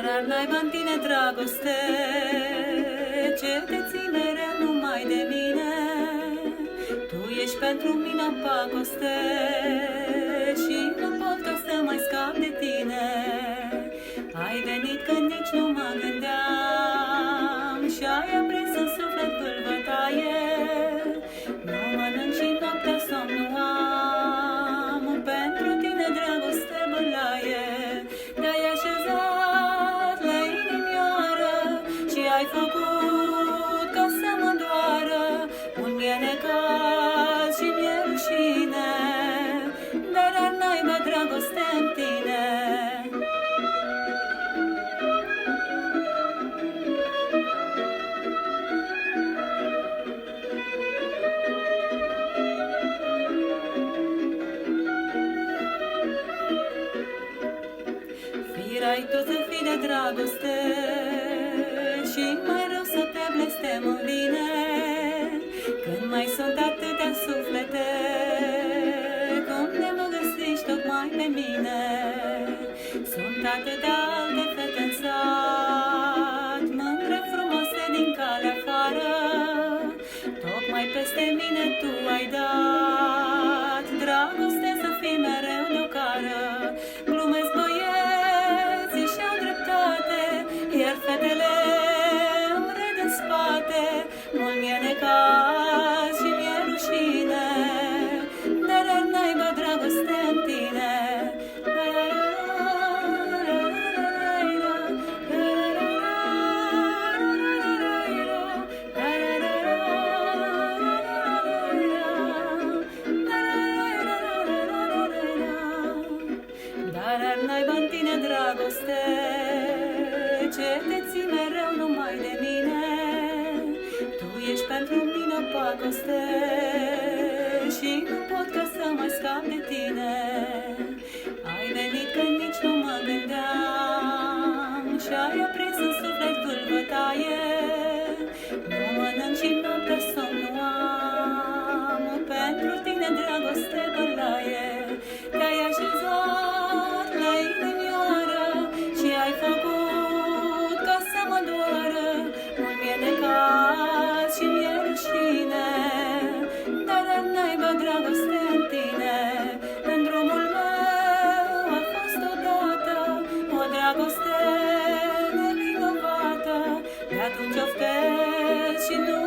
Dar ar naiba în tine dragoste, ce te ține mereu numai de mine. Tu ești pentru mine o pacoste și nu pot ca să mai scap de tine. Ai venit când nici nu mă gândeam și ai aprins în suflet bătaie. Nu mănânc și noaptea somn nu am, pentru tine dragoste bălaie. Te-ai așezat la inimioară și ai făcut ca să mă doară. Un mie necaz și mi-e rușine, dar ar naiba dragoste în tine. Firai tu să fii de dragoste și mai rău să te blestem în bine. Când mai sunt atâtea suflete cum de mă găsești tocmai pe mine. Sunt atâtea alte fete în sat, mândre frumoase din calea afară. Tocmai peste mine tu ai dat dragoste să fii mereu de-o cară. Glumesc băieții și-au dreptate, iar fetele îmi râd în spate. Mult mi-e necaz și mi-e rușine, dar ar naiba dragoste în tine. Dar ar naiba în tine dragoste, ce te ții mereu numai de mine. Tu ești pentru mine o pacoste și nu pot ca să mai scap de tine. Ai venit când nici nu mă gândeam și ai aprins în suflet bătaie. Nu mănânc și noaptea somn nu am, pentru tine dragoste bălaie. Te-ai așezat la inimioară și ai făcut ca să mă doară. Mult mi-e necaz și mi-e rușine, dar ar naiba dragoste în tine. În drumul meu a fost odată o dragoste nevinovată, de atunci oftez și nu